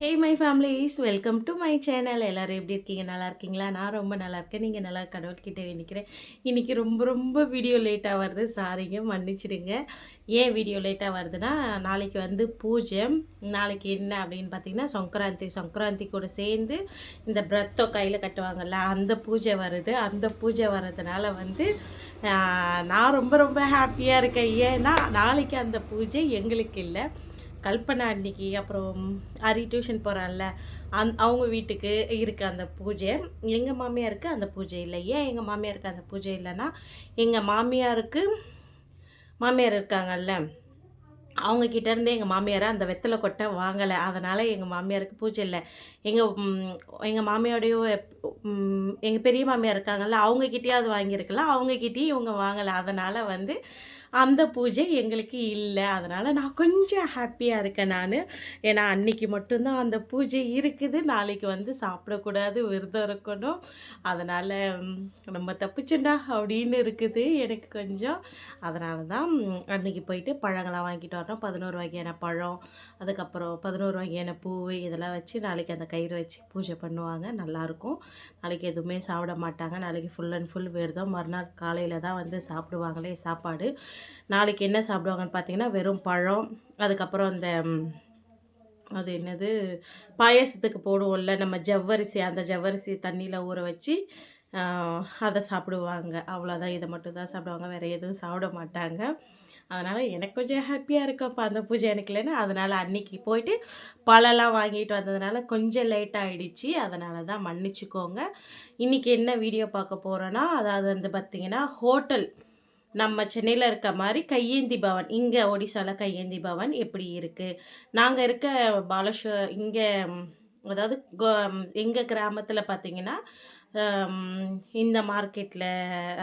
Hey my families, welcome to my channel. எல்லோரும் எப்படி இருக்கீங்க? நல்லா இருக்கீங்களா? நான் ரொம்ப நல்லா இருக்கேன். நீங்கள் நல்லா கடவுள்கிட்ட வேண்டிக்கிறேன். இன்றைக்கி ரொம்ப வீடியோ லேட்டாக வருது. சாரிங்க, மன்னிச்சிடுங்க. ஏன் வீடியோ லேட்டாக வருதுன்னா, நாளைக்கு வந்து பூஜை. நாளைக்கு என்ன அப்படின்னு பார்த்தீங்கன்னா சங்கராந்தி கூட சேர்ந்து இந்த பிரத்தோ கையில் கட்டுவாங்கள்ல, அந்த பூஜை வருது. அந்த பூஜை வர்றதுனால வந்து நான் ரொம்ப ஹாப்பியாக இருக்கேன். ஏன்னா நாளைக்கு அந்த பூஜை எங்களுக்கு இல்லை, கல்பனா அன்னைக்கு, அப்புறம் ஹரி டியூஷன் போகிறான்ல, அவங்க வீட்டுக்கு இருக்குது அந்த பூஜை. எங்கள் மாமியாருக்கு அந்த பூஜை இல்லை. ஏன் எங்கள் மாமியாருக்கு அந்த பூஜை இல்லைன்னா, எங்கள் மாமியார் இருக்காங்கல்ல, அவங்கக்கிட்டேருந்து எங்கள் மாமியாரை அந்த வெத்தலை கொட்டை வாங்கலை. அதனால் எங்கள் மாமியாருக்கு பூஜை இல்லை. எங்கள் மாமியாருடைய எங்கள் பெரிய மாமியார் இருக்காங்கல்ல, அவங்கக்கிட்டேயாவது வாங்கியிருக்கலாம். அவங்கக்கிட்டேயும் இவங்க வாங்கலை. அதனால் வந்து அந்த பூஜை எங்களுக்கு இல்லை. அதனால் நான் கொஞ்சம் ஹாப்பியாக இருக்கேன் நான். ஏன்னா அன்றைக்கி மட்டும்தான் அந்த பூஜை இருக்குது. நாளைக்கு வந்து சாப்பிடக்கூடாது, விரதம் இருக்கணும். அதனால் நம்ம தப்பிச்சுண்டா அப்படின்னு இருக்குது எனக்கு கொஞ்சம். அதனால தான் அன்றைக்கி போயிட்டு பழங்கள்லாம் வாங்கிட்டு வரணும். 11 வகையான பழம், அதுக்கப்புறம் 11 வகையான பூ, இதெல்லாம் வச்சு நாளைக்கு அந்த கயிறு வச்சு பூஜை பண்ணுவாங்க. நல்லாயிருக்கும். நாளைக்கு எதுவுமே சாப்பிட மாட்டாங்க. நாளைக்கு ஃபுல் அண்ட் ஃபுல் விரதம். மறுநாள் காலையில் தான் வந்து சாப்பிடுவாங்களே சாப்பாடு. நாளைக்கு என்ன சாப்பிடுவாங்கன்னு பார்த்தீங்கன்னா, வெறும் பழம், அதுக்கப்புறம் அந்த அது என்னது, பாயாசத்துக்கு போடுவோம்ல நம்ம ஜவ்வரிசி, அந்த ஜவ்வரிசி தண்ணியில் ஊற வச்சு அதை சாப்பிடுவாங்க. அவ்வளோதான். இதை மட்டும் தான் சாப்பிடுவாங்க, வேறு எதுவும் சாப்பிட மாட்டாங்க. அதனால் எனக்கு கொஞ்சம் ஹாப்பியாக இருக்கப்போ அந்த பூஜை எனக்கு இல்லைன்னா. அதனால் அன்றைக்கி போயிட்டு பழம்லாம் வாங்கிட்டு வந்ததுனால கொஞ்சம் லேட் ஆகிடுச்சு. அதனால தான் மன்னிச்சிக்கோங்க. இன்றைக்கி என்ன வீடியோ பார்க்க போகிறோன்னா, அதாவது வந்து பார்த்திங்கன்னா, ஹோட்டல் நம்ம சென்னையில் இருக்க மாதிரி கையேந்தி பவன், இங்கே ஒடிசாவில் கையேந்தி பவன் எப்படி இருக்குது, நாங்கள் இருக்க இங்கே, அதாவது எங்கள் கிராமத்தில் பார்த்திங்கன்னா, இந்த மார்க்கெட்டில்,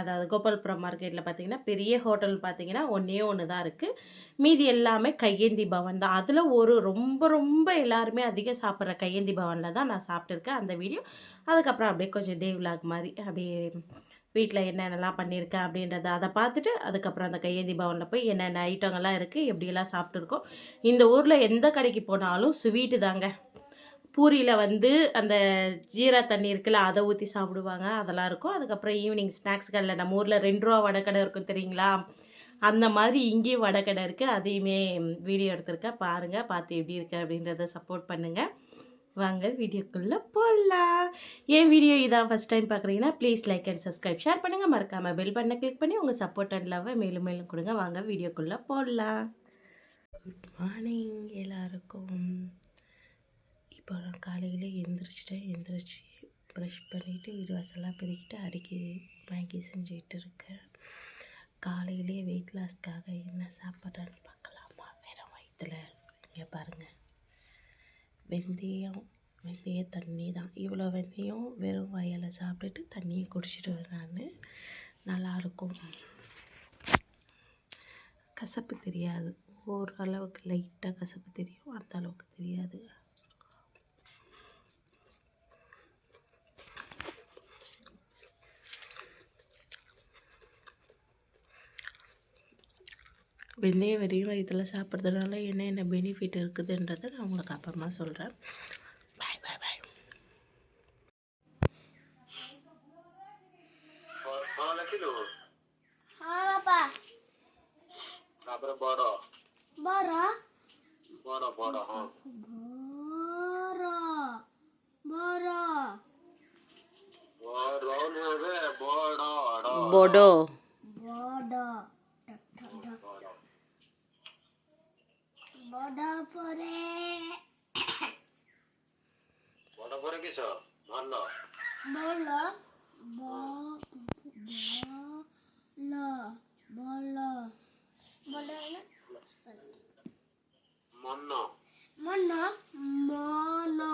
அதாவது கோபால்புரம் மார்க்கெட்டில் பார்த்திங்கன்னா, பெரிய ஹோட்டல் பார்த்திங்கன்னா ஒன்று தான் இருக்குது. மீதி எல்லாமே கையேந்தி பவன் தான். அதில் ரொம்ப எல்லாருமே அதிகம் சாப்பிட்ற கையேந்தி பவனில் தான் நான் சாப்பிட்ருக்கேன். அந்த வீடியோ அதுக்கப்புறம் அப்படியே கொஞ்சம் டே விலாக் மாதிரி அப்படியே வீட்டில் என்னென்னலாம் பண்ணியிருக்கேன் அப்படின்றத அதை பார்த்துட்டு, அதுக்கப்புறம் அந்த கையேந்தி பவனில் போய் என்னென்ன ஐட்டங்கள்லாம் இருக்குது, எப்படியெல்லாம் சாப்பிட்ருக்கோம். இந்த ஊரில் எந்த கடைக்கு போனாலும் ஸ்வீட்டு தாங்க. பூரியில் வந்து அந்த ஜீரா தண்ணி இருக்குல்ல, அதை ஊற்றி சாப்பிடுவாங்க. அதெல்லாம் இருக்கும். அதுக்கப்புறம் ஈவினிங் ஸ்நாக்ஸ்களில் நம்ம ஊரில் 2 ரூபா வடைக்கடை இருக்கும் தெரியுங்களா, அந்த மாதிரி இங்கேயும் வடைக்கடை இருக்குது. அதையுமே வீடியோ எடுத்திருக்கேன். பாருங்கள், பார்த்து எப்படி இருக்குது அப்படின்றத சப்போர்ட் பண்ணுங்கள். வாங்க வீடியோக்குள்ளே போடலாம். என் வீடியோ இதான் ஃபஸ்ட் டைம் பார்க்குறீங்கன்னா please like and subscribe, share பண்ணுங்கள். மறக்காமல் பெல் பட்டனை கிளிக் பண்ணி உங்கள் சப்போர்ட் அண்ட் லவ்வை மேலும் கொடுங்க. வாங்க வீடியோக்குள்ளே போடலாம். குட் மார்னிங் எல்லாருக்கும். இப்போ நான் காலையில் எந்திரிச்சு ப்ரஷ் பண்ணிவிட்டு வீடு வாசலாம் பெருக்கிட்டு அரிக்கி மேகி செஞ்சுக்கிட்டு இருக்கேன். காலையிலே வெயிட் லாஸ்க்காக என்ன சாப்பிட்றேன்னு பார்க்கலாமா? வேறு வயிற்றுல இங்கே பாருங்கள், வெந்தய தண்ணி தான். இவ்வளோ வெந்தயம் வெறும் வயலில் சாப்பிட்டுட்டு தண்ணியை குடிச்சிடுவேன் நான். நல்லாயிருக்கும். கசப்பு தெரியாது. ஓரளவுக்கு லைட்டாக கசப்பு தெரியும், அந்த அளவுக்கு தெரியாது. வெந்தயம் வெறியும் வயிற்றில் சாப்பிட்றதுனால என்ன பெனிஃபிட் இருக்குதுன்றதை நான் உங்களுக்கு அப்புறமா சொல்கிறேன். பாய். बोडो পরে কিছু ভালো বলো বলো বলো মনো মনো মনো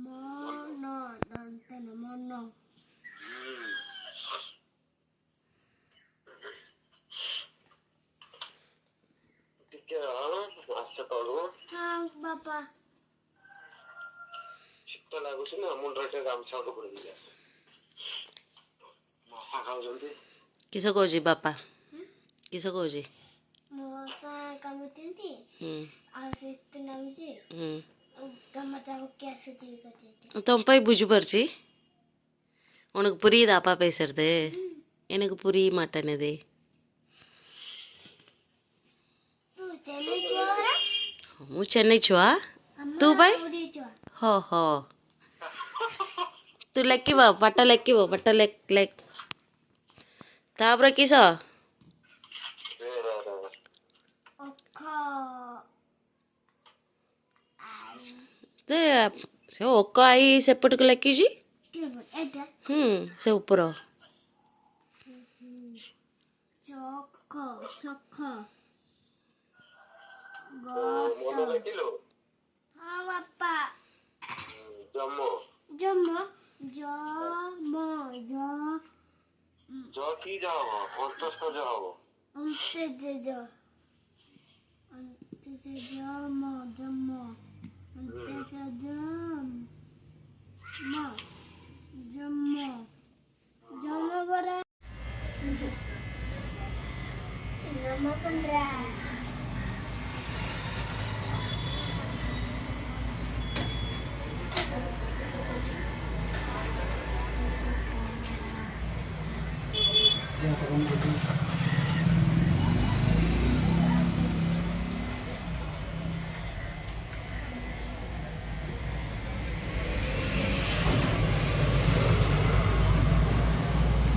মনো দন্তন মনো আচ্ছা করো। থ্যাঙ্কস বাবা। শীতটা লাগুছে না, মুন্ডাটা গামছাটা করে দিয়ে আছে। মশা খাও জলদি। কিসে কইছি বাবা? কিসে কইছি? মশা কামুতিন্তি। আর সিস্তে নামিছি। तुम போய் புஜுபர்ச்சி உனக்கு புரியுதா அப்பா பேசுறது? எனக்கு புரிய மாட்டேனுது. હું ચેન્નઈ છું આ તું ભાઈ હો તું લખી વા વટ લેક તાપરે કિસો તે ସେ ଓକ ଆଇ ସେପଟକୁ ଲେଖିଛି ସେ ଉପର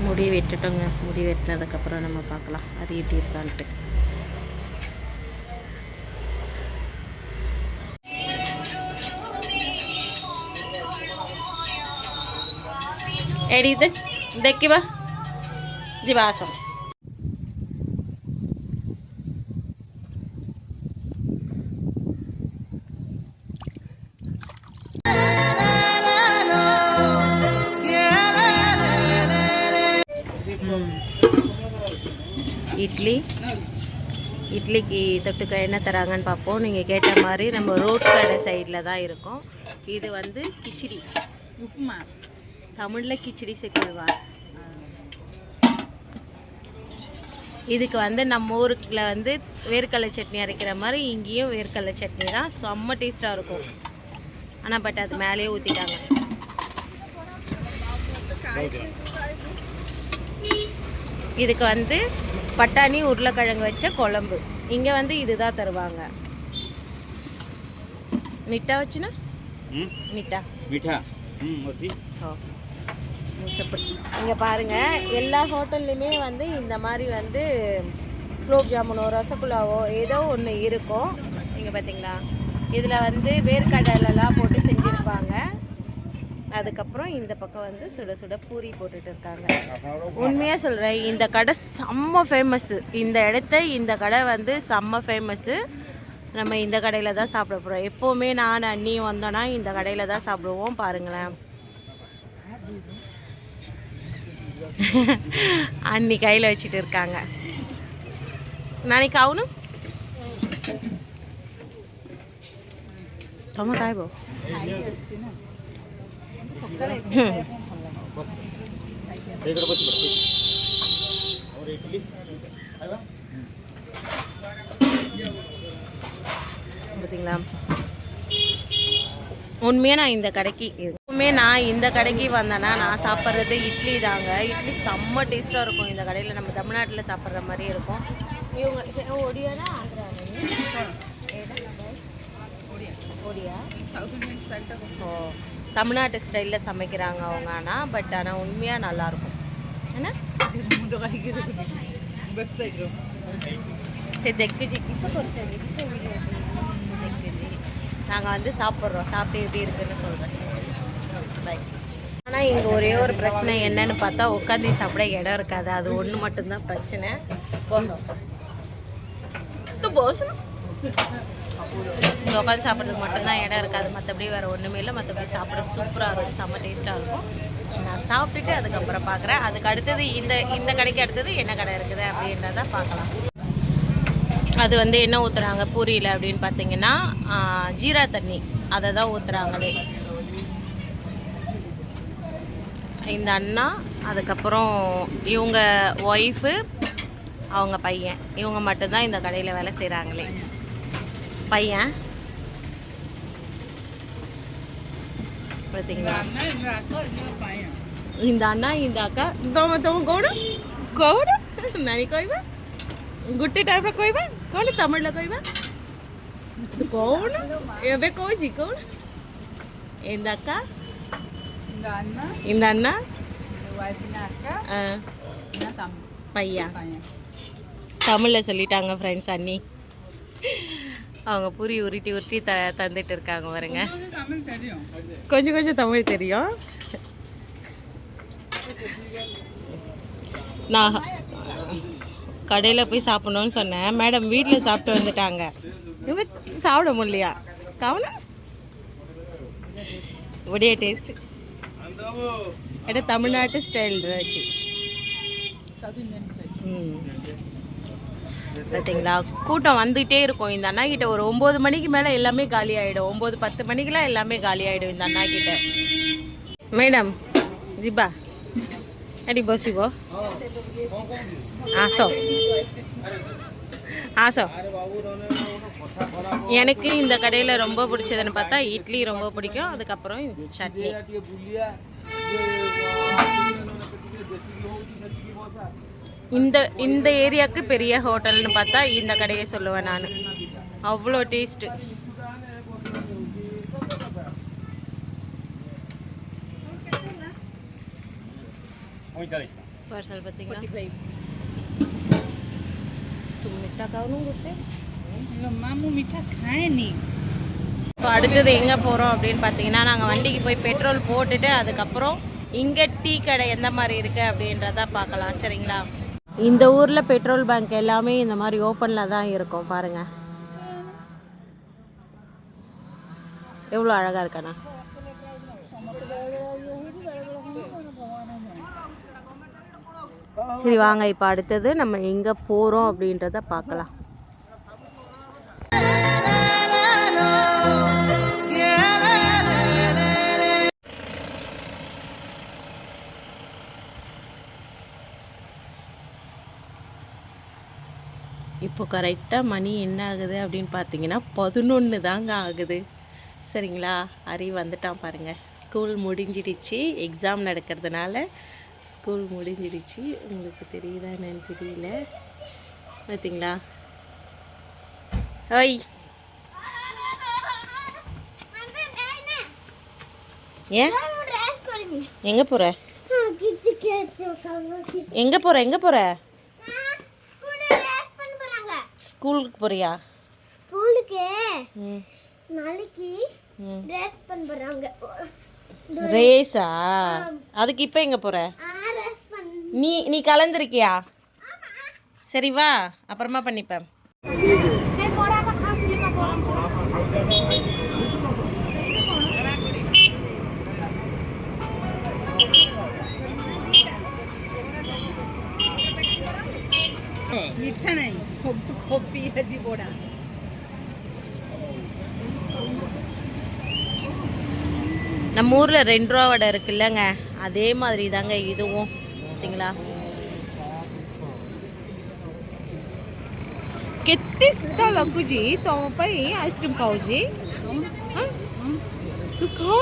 முடி வெட்டுட்டோங்க. முடி வெட்டினதுக்கப்புறம் நம்ம பார்க்கலாம் அது எப்படி இருக்கான்ட்டு. ଏଡ଼ିଦେ ଦେଖିବା ଯିବା ଆସ। இட்லிக்கு தொட்டுக்க என்ன தராங்கன்னு பார்ப்போம். நீங்கள் கேட்ட மாதிரி நம்ம ரோட் கடை சைடில் தான் இருக்கும். இது வந்து கிச்சடி உப்புமா, தமிழில் கிச்சடி செக்குவார். இதுக்கு வந்து நம்ம ஊருக்குள்ள வந்து வேர்க்கடலை சட்னி அரைக்கிற மாதிரி இங்கேயும் வேர்க்கடலை சட்னி தான். செம்ம டேஸ்ட்டாக இருக்கும். ஆனால் பட் அது மேலேயே ஊற்றிட்டாங்க. இதுக்கு வந்து பட்டாணி உருளைக்கிழங்கு வச்ச குழம்பு. இங்கே வந்து இதுதான் தருவாங்க. மிட்டா வச்சுனா மிட்டா மிட்டா இங்கே பாருங்கள், எல்லா ஹோட்டல்லையுமே வந்து இந்த மாதிரி வந்து குலோப் ஜாமுனோ ரசகுல்லாவோ ஏதோ ஒன்று இருக்கும். இங்கே பார்த்தீங்களா, இதில் வந்து வேர்க்கடலாம் போட்டு செஞ்சுருப்பாங்க. அதுக்கப்புறம் இந்த பக்கம் வந்து சுட சுட பூரி போட்டுட்டு இருக்காங்க. உண்மையாக சொல்கிறேன், இந்த கடை செம்ம ஃபேமஸ்ஸு. இந்த கடை வந்து செம்ம ஃபேமஸ்ஸு. நம்ம இந்த கடையில் தான் சாப்பிட போகிறோம். எப்போவுமே நான் அண்ணியும் வந்தோன்னா இந்த கடையில் தான் சாப்பிடுவோம். பாருங்களேன், அண்ணி கையில் வச்சுட்டு இருக்காங்க. நாளைக்கு ஆகணும் ତମ ଖାଇବ பார்த்தீங்களா. உண்மையாக நான் இந்த கடைக்கு வந்தேன்னா நான் சாப்பிட்றது இட்லி தாங்க. இட்லி செம்ம டேஸ்ட்டாக இருக்கும். இந்த கடையில் நம்ம தமிழ்நாட்டில் சாப்பிட்ற மாதிரி இருக்கும். இவங்க ஒடியானா ஆந்திரா ஒடியா ஓ தமிழ்நாட்டு ஸ்டைலில் சமைக்கிறாங்க அவங்க. ஆனால் உண்மையாக நல்லாயிருக்கும். என்ன சரி தெக்குஜி கிச பொறுத்த நாங்கள் வந்து சாப்பிட்றோம். சாப்பிட்டு எப்படி இருக்குன்னு சொல்கிறேன். பை. ஆனால் இங்கே ஒரே ஒரு பிரச்சனை என்னன்னு பார்த்தா உட்காந்து சாப்பிட இடம் இருக்காது. அது ஒன்று மட்டும்தான் பிரச்சனை. இங்கே உட்காந்து சாப்பிட்றதுக்கு மட்டும்தான் இடம் இருக்காது. மற்றபடி வேறு ஒன்றுமே இல்லை. மற்றபடி சாப்பிட சூப்பராக இருக்கும். செம்ம டேஸ்ட்டாக இருக்கும். நான் சாப்பிட்டுட்டு அதுக்கப்புறம் பார்க்குறேன். அதுக்கு அடுத்தது இந்த கடைக்கு அடுத்தது என்ன கடை இருக்குது அப்படின்றத பார்க்கலாம். அது வந்து என்ன ஊற்றுறாங்க பூரியில் அப்படின்னு பார்த்தீங்கன்னா ஜீரா தண்ணி அதை தான் ஊற்றுறாங்களே இந்த அண்ணா. அதுக்கப்புறம் இவங்க ஒய்ஃபு, அவங்க பையன், இவங்க மட்டும்தான் இந்த கடையில் வேலை செய்கிறாங்களே. பையன் பார்த்தீங்களா? இந்த அண்ணா இந்த அக்கா ତମ କଣ କଣ ନାନୀ କହିବା ଗୋଟେ ଟାଇପ୍ର କହିବା କଣ ତମିଳରେ କହିବା କଣ ଏବେ କହୁଛି କଣ இந்த அக்கா இந்த அண்ணா பையன் தமிழில் சொல்லிட்டாங்க ஃப்ரெண்ட்ஸ். அண்ணி அவங்க பூரி உருட்டி உருட்டி தந்துட்டு இருக்காங்க பாருங்க. கொஞ்சம் கொஞ்சம் தமிழ் தெரியும். நான் கடையில் போய் சாப்பிட்ணுன்னு சொன்னேன். மேடம் வீட்டில் சாப்பிட்டு வந்துட்டாங்க. இது சாப்பிட முடியலையா கவனம் ஒடிய டேஸ்ட் எட தமிழ்நாட்டு ஸ்டைல் இருந்துச்சு. பார்த்தீங்களா? கூட்டம் வந்துகிட்டே இருக்கும். இந்த அண்ணா கிட்ட ஒரு 9 மணிக்கு மேலே எல்லாமே காலி ஆகிடும். 9-10 மணிக்கெலாம் எல்லாமே காலி ஆகிடும் இந்த அண்ணா கிட்ட. மேடம் ஜிபா அடி பசிபோ ஆசோ ஆசோ. எனக்கு இந்த கடையில் ரொம்ப பிடிச்சதுன்னு பார்த்தா இட்லி ரொம்ப பிடிக்கும். அதுக்கப்புறம் சட்னி. இந்த ஏரியாவுக்கு பெரிய ஹோட்டல்னு பார்த்தா இந்த கடையை சொல்லுவேன் நான். அவ்வளோ டேஸ்ட்டு. பார்சல் பார்த்தீங்களா? மிட்டா காணும் மாமு மிட்டா காயனி. இப்போ அடுத்தது எங்கே போகிறோம் அப்படின்னு பார்த்தீங்கன்னா, நாங்கள் வண்டிக்கு போய் பெட்ரோல் போட்டுட்டு அதுக்கப்புறம் இங்கே டீ கடை எந்த மாதிரி இருக்குது அப்படின்றத பார்க்கலாம். சரிங்களா? இந்த ஊரில் பெட்ரோல் பங்க் எல்லாமே இந்த மாதிரி ஓப்பனில் தான் இருக்கும். பாருங்கள் எவ்வளோ அழகாக இருக்காண்ணா. சரி வாங்க, இப்போ அடுத்தது நம்ம எங்கே போகிறோம் அப்படின்றத பார்க்கலாம். இப்போ கரெக்டாக மணி என்ன ஆகுது அப்படின்னு பார்த்தீங்கன்னா 11 தாங்க ஆகுது. சரிங்களா? ஹரி வந்துட்டான் பாருங்கள். ஸ்கூல் முடிஞ்சிடுச்சு. எக்ஸாம் நடக்கிறதுனால ஸ்கூல் முடிஞ்சிடுச்சு. உங்களுக்கு தெரியுதா என்னன்னு தெரியல. பார்த்தீங்களா? ஹாய். ஏன் எங்கே போகிற எங்கே போகிற எங்கே போகிற? ஸ்கூலுக்கு போறியா? ஸ்கூலுக்கு நாளைக்கு ரேஸ் பண்ண போறாங்க. ரேஸா? அதுக்கு இப்போ எங்க போற? நீ கலந்துருக்கியா? சரி வா, அப்புறமா பண்ணிப்பேன். मिठा नहीं कॉफी है जी बोड़ा. நம்ம ஊரில் 2 ரூபா வடை இருக்குல்லங்க, அதே மாதிரி தாங்க இதுவும். பார்த்தீங்களா? କେତେ ଶୀତ ଲାଗୁଛି ତମ ପାଇଁ ଆଇସ୍କ୍ରିମ୍ ଖାଉଛି? ତୁ ଖା.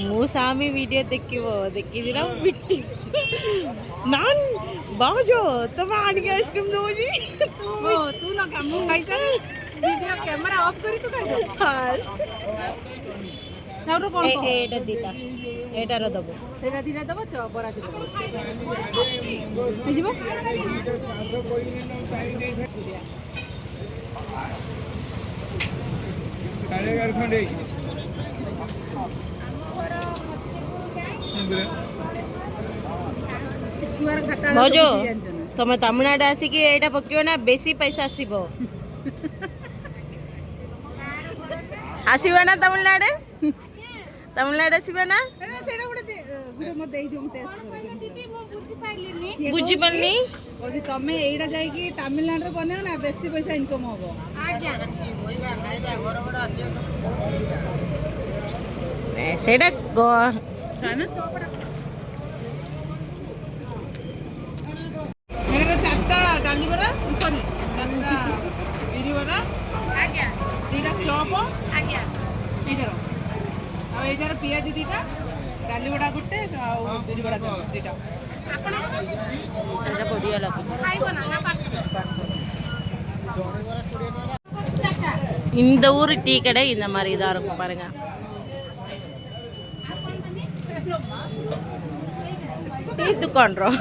ମୁଁ ସ୍ୱାମୀ ଭିଡ଼ିଓ ଦେଖିଛି ନା ପିଟି ନାନ୍ ବାଉଜ ତମେ ଆଣିକି ଆଇସ୍କ୍ରିମ୍ ଦେଉଛି. तू ना काम खाइतर वीडियो कैमरा ऑफ करी तू खाइदो. ତାର କଣ ଏଇଟା ଦିଟା ଏଇଟାର ଦେବ. ସେଇଟା ଦିଟା ଦେବ ତ ବରା ଦିଟା ହେଇଯିବ. ଭାଉଜ ତମେ ତାମିଲନାଡୁ ଆସିକି ଏଇଟା ପକେଇବ ନା ବେଶୀ ପଇସା ଆସିବ. ଆସିବ ନା ତାମିଲନାଡୁ? ତାମିଲନାଡୁ ଆସିବ ନା? ସେଇଟା ଗୋଟେ ମତେ ଦେଇଦିଅ ମୁଁ ଟେଷ୍ଟ କରେ. ବୁଝିପାରିନି. କହୁଛି ତମେ ଏଇଟା ଯାଇକି ତାମିଲନାଡୁରେ ବନେଇବ ନା ବେଶୀ ପଇସା ଇନକମ୍ ହବ. ସେଇଟା ଚାରିଟା ଡାଲି ବରା ସରି 4ଟା ବିରି ବରା 2ଟା ଚପ ଏଇଟାର ଆଉ ଏ ଯାର ପିଆଜି ଦିଟା ଡାଲି ବଡ଼ା ଗୋଟେ ଆଉ ବିରି ବଡ଼ା ଦିଟା ସେଇଟା ବଢ଼ିଆ ଲାଗୁଛି இந்த ஊர் டீ கடை இந்த மாதிரி தான் இருக்கும் பாருங்க டீ துக்கான்றோம்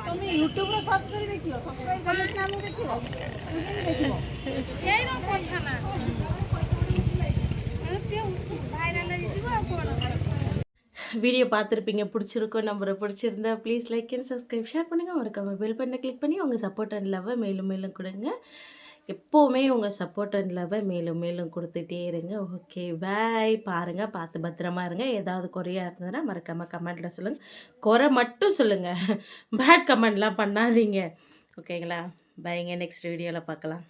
তুমি ইউটিউবরে সার্চ করে দেখিও সাবস্ক্রাইব করলে না আমি দেখিও তুমি দেখিও এই রকম কথা না সে ভাইরাল হয়ে যাব কোন வீடியோ பார்த்துருப்பீங்க பிடிச்சிருக்கோம் நம்பரை பிடிச்சிருந்தா please like and subscribe share பண்ணுங்கள் மறக்காமல் பெல் பட்டனை கிளிக் பண்ணி உங்கள் சப்போர்ட் அண்ட் லவ்வை மேலும் மேலும் கொடுங்க எப்போவுமே உங்கள் சப்போர்ட் அண்ட் லவ்வை மேலும் மேலும் கொடுத்துட்டே இருங்க ஓகே பாய் பாருங்கள் பார்த்து பத்திரமா இருங்க ஏதாவது குறையாக இருந்ததுன்னா மறக்காமல் கமெண்ட்டில் சொல்லுங்கள் குறை மட்டும் சொல்லுங்கள் பேட் கமெண்ட்லாம் பண்ணாதீங்க ஓகேங்களா பாய்ங்க நெக்ஸ்ட் வீடியோவில் பார்க்கலாம்